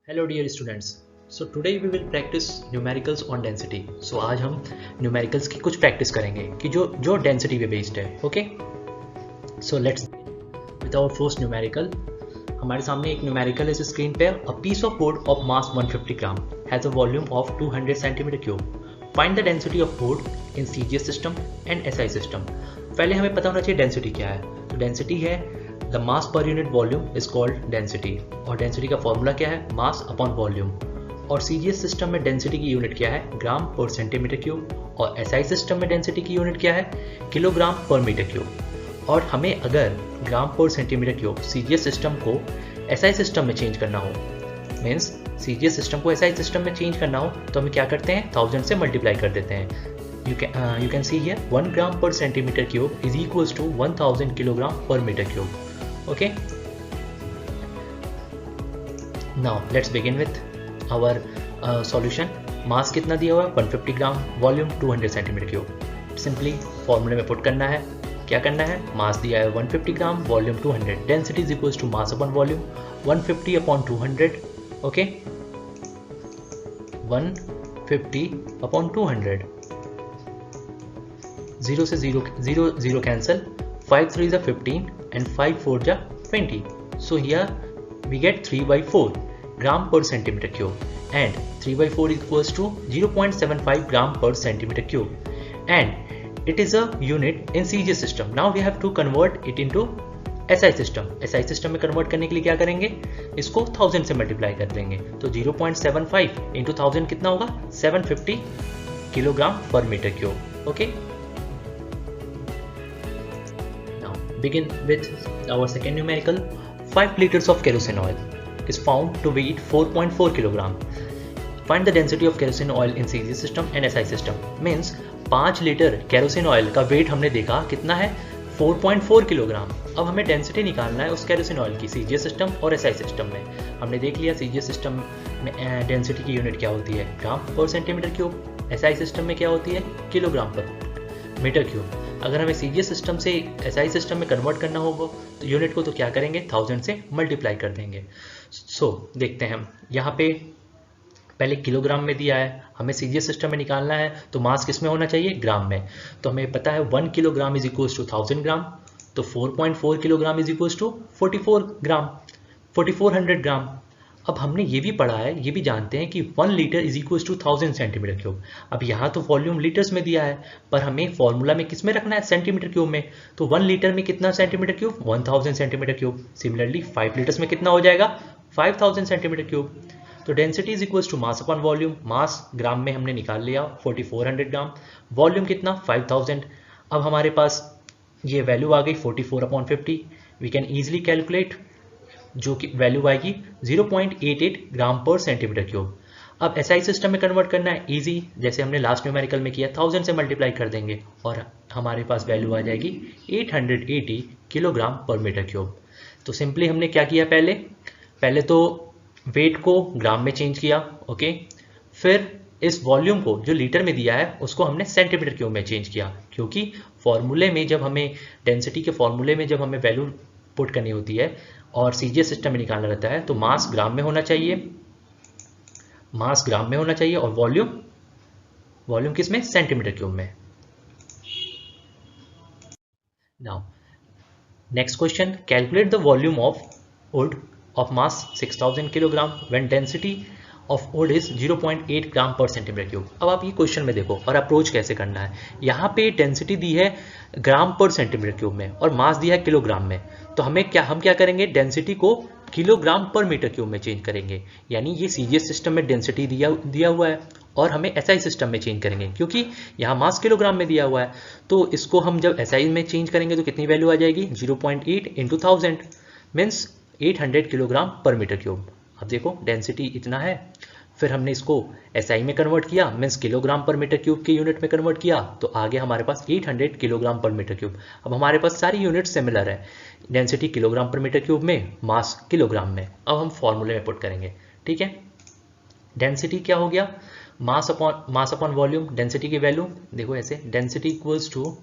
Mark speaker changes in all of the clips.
Speaker 1: Hello dear students. So today we will practice numericals on density. So आज हम numericals की कुछ practice करेंगे कि जो डेंसिटी पे बेस्ड है। Okay, so let's with our first numerical. हमारे सामने एक न्यूमेरिकल है इस स्क्रीन पे। A piece of wood of mass 150 gram has a volume of 200 centimetre cube. Find the density of wood in CGS system and SI system. पहले हमें पता होना चाहिए डेंसिटी क्या है। तो डेंसिटी है the mass per unit volume is called density, और डेंसिटी का फॉर्मूला क्या है, मास अपॉन वॉल्यूम। और सीजीएस सिस्टम में डेंसिटी की यूनिट क्या है, ग्राम पर सेंटीमीटर क्यूब, और एसआई सिस्टम में डेंसिटी की यूनिट क्या है, किलोग्राम पर मीटर क्यूब। और हमें अगर ग्राम पर सेंटीमीटर क्यूब सीजीएस सिस्टम को एसआई सिस्टम में चेंज करना हो, मीन्स सीजीएस सिस्टम को एसआई सिस्टम में चेंज करना हो, तो हम क्या करते हैं, 1000 से मल्टीप्लाई कर देते हैं। You can see here 1 gram per centimeter cube is equals to 1000 kilogram per meter cube. Okay, now let's begin with our solution. मास कितना दिया हुआ है, 150 gram, volume 200 centimetre cube. Simply फॉर्मूले में पुट करना है। क्या करना है, मास दिया है 150 gram, volume 200, density is equals to mass upon volume 150 upon 200। Okay, 150 upon 200, 0 से 0 cancel, 5 3 is 15 and 5 4 is 20. So here we get 3/4 gram per centimeter cube, and 3/4 is equals to 0.75 gram per centimeter cube, and it is a unit in CGS system. Now we have to convert it into SI system. SI system में convert करने के लिए क्या करेंगे, इसको 1000 से multiply कर देंगे। तो 0.75 into 1000 कितना होगा, 750 किलोग्राम पर metre cube. Okay, begin with our second numerical. 5 liters of kerosene oil is found to weigh 4.4 kilogram. Find the density of kerosene oil in CGS system and SI system. Means 5 litre kerosene oil का wait हमने देखा कितना है, 4.4 kilogram. अब हमें density निकालना है उस केरोसिन ऑयल की सीजीएस सिस्टम और एसआई सिस्टम में। हमने देख लिया सीजीएस सिस्टम में डेंसिटी की यूनिट क्या होती है, ग्राम पर सेंटीमीटर क्यूब। एसआई सिस्टम में क्या होती है, किलोग्राम पर मीटर क्यूब। अगर हमें सीजीएस सिस्टम से एसआई सिस्टम में कन्वर्ट करना होगा तो यूनिट को तो क्या करेंगे, 1000 से मल्टीप्लाई कर देंगे। सो देखते हैं हम यहाँ पे पहले किलोग्राम में दिया है, हमें सीजीएस सिस्टम में निकालना है तो मास किस में होना चाहिए, ग्राम में। तो हमें पता है 1 किलोग्राम इज इक्वल्स टू 1000 ग्राम, तो 4.4 किलोग्राम इज इक्वल्स टू 44 ग्राम, 4400 ग्राम। अब हमने ये भी पढ़ा है, ये भी जानते हैं कि 1 litre is equals to 1000 centimetre cube. अब यहाँ तो वॉल्यूम लीटर्स में दिया है, पर हमें फॉर्मूला में किस में रखना है, सेंटीमीटर क्यूब में। तो 1 लीटर में कितना centimetre cube, 1000 centimetre cube. Similarly 5 litres में कितना हो जाएगा, 5000 सेंटीमीटर क्यूब। तो density is equals to mass upon volume. Mass gram में हमने निकाल लिया 4400 ग्राम, वॉल्यूम कितना 5000। अब हमारे पास ये वैल्यू आ गई 44 upon 50। We can easily calculate, जो कि वैल्यू आएगी 0.88 ग्राम पर सेंटीमीटर क्यूब। अब एसआई सिस्टम में कन्वर्ट करना है, इजी, जैसे हमने लास्ट न्यूमेरिकल में किया, 1000 से मल्टीप्लाई कर देंगे और हमारे पास वैल्यू आ जाएगी 880 किलोग्राम पर मीटर क्यूब। तो सिंपली हमने क्या किया, पहले तो वेट को ग्राम में चेंज किया। ओके, फिर इस वॉल्यूम को जो लीटर में दिया है उसको हमने सेंटीमीटर क्यूब में चेंज किया, क्योंकि फॉर्मूले में जब हमें डेंसिटी के फॉर्मूले में जब हमें वैल्यू पुट करनी होती है और सीजीएस सिस्टम में निकालना रहता है, तो मास ग्राम में होना चाहिए, मास ग्राम में होना चाहिए, और वॉल्यूम किस में, सेंटीमीटर क्यूब में। Now next question, calculate the volume of wood of mass 6000 kilogram when density of would is 0.8 ग्राम पर सेंटीमीटर क्यूब। अब आप ये क्वेश्चन में देखो और अप्रोच कैसे करना है। यहाँ पे डेंसिटी दी है ग्राम पर सेंटीमीटर क्यूब में और मास दिया है किलोग्राम में। तो हम क्या करेंगे, डेंसिटी को किलोग्राम पर मीटर क्यूब में चेंज करेंगे। यानी ये सीजीएस सिस्टम में डेंसिटी दिया हुआ है और हमें एसआई सिस्टम में चेंज करेंगे, क्योंकि यहाँ मास किलोग्राम में दिया हुआ है। तो इसको हम जब एसआई में चेंज करेंगे तो कितनी वैल्यू आ जाएगी, 0.8 इंटू 1000 मीन्स 800 किलोग्राम पर मीटर क्यूब। अब देखो डेंसिटी इतना है, फिर हमने इसको एसआई में कन्वर्ट किया, मीन्स किलोग्राम पर मीटर क्यूब की यूनिट में कन्वर्ट किया, तो आगे हमारे पास 800 किलोग्राम पर मीटर क्यूब। अब हमारे पास सारी यूनिट सिमिलर है, डेंसिटी किलोग्राम पर मीटर क्यूब में, मास किलोग्राम में। अब हम फॉर्मूले में पुट करेंगे, ठीक है। डेंसिटी क्या हो गया, मास अपॉन वॉल्यूम। डेंसिटी की वैल्यू देखो ऐसे, density equals to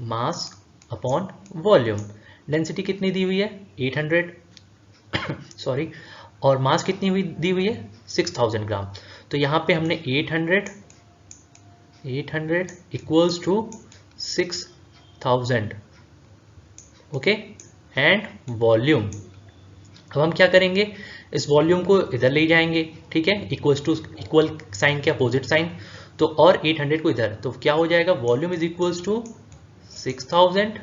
Speaker 1: mass upon volume. Density कितनी दी हुई है, 800 सॉरी, और मास कितनी हुई दी हुई है 6000 ग्राम। तो यहाँ पे हमने 800 equals to 6000, okay, and volume. अब हम क्या करेंगे, इस वॉल्यूम को इधर ले जाएंगे, ठीक है, इक्वल्स टू इक्वल साइन के अपोजिट साइन, तो और 800 को इधर, तो क्या हो जाएगा, volume is equals to 6000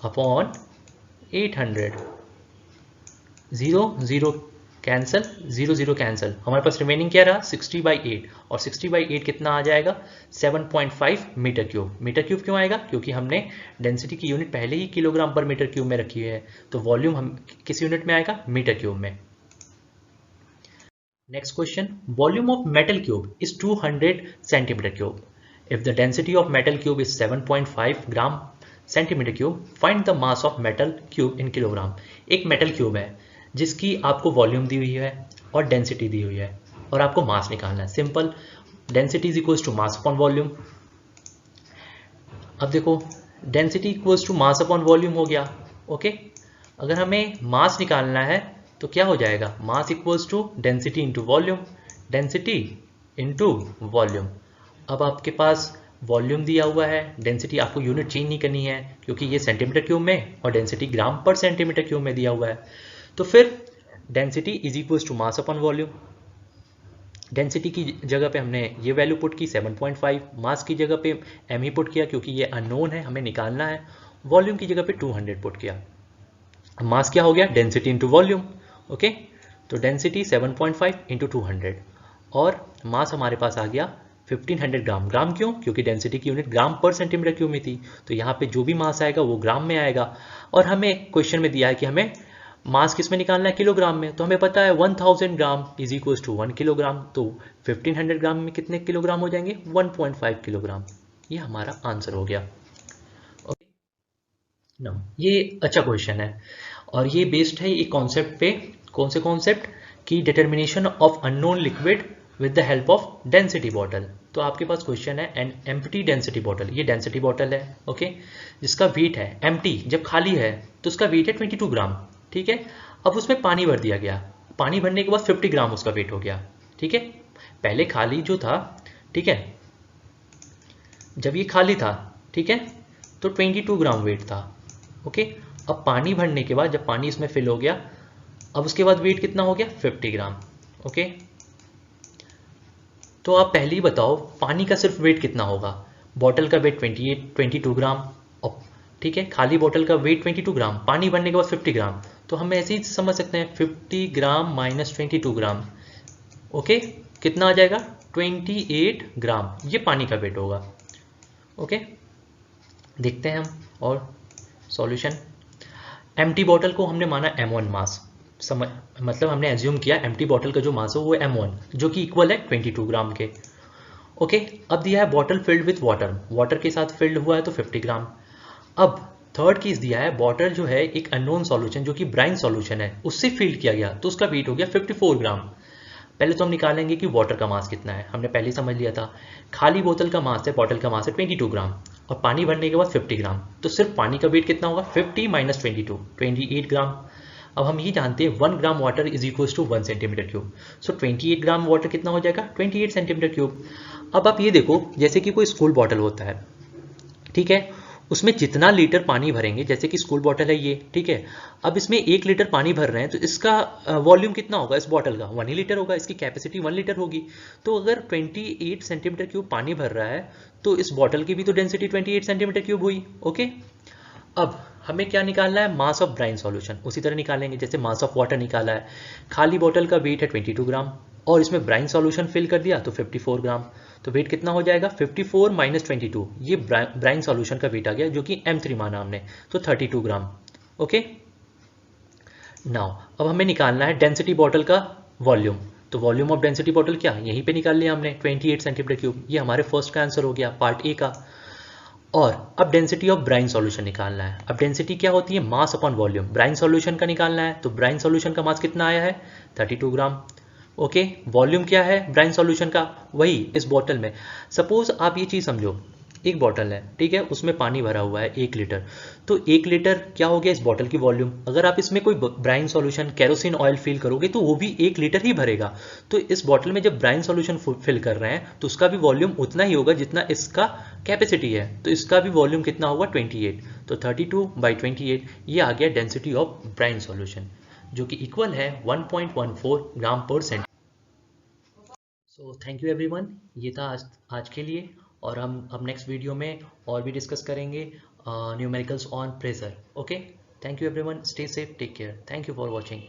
Speaker 1: upon 800, 0 0 cancel, 0 0 cancel, हमारे पास रिमेनिंग क्या रहा 60/8, और 60/8 कितना आ जाएगा 7.5 मीटर क्यूब। मीटर क्यूब क्यों आएगा, क्योंकि हमने डेंसिटी की यूनिट पहले ही किलोग्राम पर मीटर क्यूब में रखी है, तो वॉल्यूम हम किस यूनिट में आएगा, मीटर क्यूब में। Next question, volume of metal cube is 200 centimetre cube. If the density of metal cube is 7.5 gram centimetre cube, find the mass of metal cube in kilogram. एक metal cube है जिसकी आपको volume दी हुई है और density दी हुई है, और आपको मास निकालना है। Simple, density is equals to mass upon volume. अब देखो, density equals to mass upon volume हो गया, ओके। अगर हमें मास निकालना है तो क्या हो जाएगा, mass equals to density into volume, density into volume. अब आपके पास वॉल्यूम दिया हुआ है, डेंसिटी आपको यूनिट चेंज नहीं करनी है क्योंकि ये सेंटीमीटर क्यूब में और डेंसिटी ग्राम पर सेंटीमीटर क्यूब में दिया हुआ है। तो फिर density is equals to mass upon volume. Density की जगह पे हमने ये वैल्यू पुट की 7.5, मास की जगह पे m ही पुट किया क्योंकि ये अननोन है, हमें निकालना है। वॉल्यूम की जगह पे 200 पुट किया। मास क्या हो गया, डेंसिटी इंटू वॉल्यूम, ओके। तो डेंसिटी 7.5 इंटू 200, और मास हमारे पास आ गया 1500 ग्राम। ग्राम क्यों, क्योंकि डेंसिटी की यूनिट ग्राम पर सेंटीमीटर क्यूब में थी, तो यहाँ पे जो भी मास आएगा वो ग्राम में आएगा। और हमें क्वेश्चन में दिया है कि हमें मास किस में निकालना है, किलोग्राम में, तो हमें पता है 1000 gram is equals to 1 kilogram, तो 1500 ग्राम में कितने किलोग्राम हो जाएंगे, 1.5 किलोग्राम। ये हमारा आंसर हो गया, ओके ना। ये अच्छा क्वेश्चन है और ये बेस्ड है एक कॉन्सेप्ट पे। कौन से कॉन्सेप्ट की, determination of unknown liquid with the help of density bottle. तो आपके पास क्वेश्चन है एन एम्प्टी डेंसिटी बॉटल, ये डेंसिटी बॉटल है, ओके, जिसका वेट है एम्प्टी, जब खाली है तो उसका वेट है 22 ग्राम, ठीक है। अब उसमें पानी भर दिया गया, पानी भरने के बाद 50 ग्राम उसका वेट हो गया, ठीक है। पहले खाली जो था, ठीक है, जब ये खाली था, ठीक है, तो 22 ग्राम वेट था, ओके। अब पानी भरने के बाद जब पानी इसमें फिल हो गया, अब उसके बाद वेट कितना हो गया 50 ग्राम, ओके। तो आप पहले ही बताओ पानी का सिर्फ वेट कितना होगा। बॉटल का वेट 22 ग्राम, ठीक है, खाली बोतल का वेट 22 ग्राम, पानी भरने के बाद 50 ग्राम, तो हम ऐसे ही समझ सकते हैं 50 ग्राम माइनस 22 ग्राम, ओके, कितना आ जाएगा 28 ग्राम, ये पानी का वेट होगा, ओके। देखते हैं हम और सॉल्यूशन। एम्प्टी बॉटल को हमने माना m1 मास, मतलब हमने एज्यूम किया एम्प्टी बॉटल का जो मास हो वो m1, जो कि इक्वल है 22 ग्राम के, ओके। अब दिया है bottle filled with water, water के साथ फिल्ड हुआ है तो 50 ग्राम। अब थर्ड केस दिया है बॉटल जो है एक अननोन सॉल्यूशन जो कि ब्राइन सॉल्यूशन है उससे फिल्ड किया गया, तो उसका वेट हो गया 54 ग्राम। पहले तो हम निकालेंगे कि वाटर का मास कितना है, हमने पहले समझ लिया था खाली बोतल का मास है, बॉटल का मास है 22 ग्राम और पानी भरने के बाद 50 ग्राम, तो सिर्फ पानी का वेट कितना होगा 50 माइनस 22, 28 ग्राम। अब हम ये जानते हैं 1 gram water is equals to 1 centimetre cube, so 28 gram water कितना हो जाएगा 28 सेंटीमीटर क्यूब। अब आप ये देखो, जैसे कि कोई स्कूल बॉटल होता है, ठीक है, उसमें जितना लीटर पानी भरेंगे, जैसे कि स्कूल बॉटल है ये, ठीक है, अब इसमें 1 लीटर पानी भर रहे हैं तो इसका वॉल्यूम कितना होगा इस बॉटल का 1 ही लीटर होगा, इसकी कैपेसिटी 1 लीटर होगी। तो अगर 28 सेंटीमीटर क्यूब पानी भर रहा है तो इस बॉटल की भी तो डेंसिटी 28 सेंटीमीटर क्यूब हुई, ओके। अब हमें क्या निकालना है, मास ऑफ ब्राइन सॉल्यूशन, उसी तरह निकालेंगे जैसे मास ऑफ वाटर निकाला है। खाली बॉटल का वेट है 22 ग्राम और इसमें ब्राइन सॉल्यूशन फिल कर दिया तो 54 ग्राम, तो वेट कितना हो जाएगा 54 माइनस 22, ये ब्राइन सॉल्यूशन का वेट आ गया जो कि M3 माना हमने, तो 32 ग्राम, ओके। नाउ अब हमें निकालना है डेंसिटी बॉटल का वॉल्यूम, तो वॉल्यूम ऑफ डेंसिटी बॉटल क्या यहीं पे निकाल लिया हमने 28 सेंटीमीटर क्यूब, ये हमारे फर्स्ट का आंसर हो गया पार्ट ए का। और अब डेंसिटी ऑफ ब्राइन सॉल्यूशन निकालना है। अब डेंसिटी क्या होती है, मास अपॉन वॉल्यूम, ब्राइन सॉल्यूशन का निकालना है, तो ब्राइन सॉल्यूशन का मास कितना आया है 32 ग्राम, ओके। वॉल्यूम क्या है ब्राइन सॉल्यूशन का, वही इस बॉटल में। सपोज आप ये चीज समझो एक बॉटल है, ठीक है, उसमें पानी भरा हुआ है 1 लीटर। तो 1 लीटर क्या हो गया इस बॉटल की वॉल्यूम। अगर आप इसमें कोई brine solution kerosene oil fill करोगे तो वो भी 1 लीटर ही भरेगा। तो इस बॉटल में जब ब्राइन सॉल्यूशन फिल कर रहे हैं तो उसका भी वॉल्यूम उतना ही होगा जितना इसका कैपेसिटी है। तो इसका भी वॉल्यूम कितना होगा 28। तो 32/28 ये आ गया डेंसिटी ऑफ ब्राइन सॉल्यूशन, जो कि इक्वल है 1.14 ग्राम पर cent. So thank you everyone, ये था आज के लिए। और हम अब नेक्स्ट वीडियो में और भी डिस्कस करेंगे numericals on pressure. Okay, thank you everyone, stay safe, take care, thank you for watching.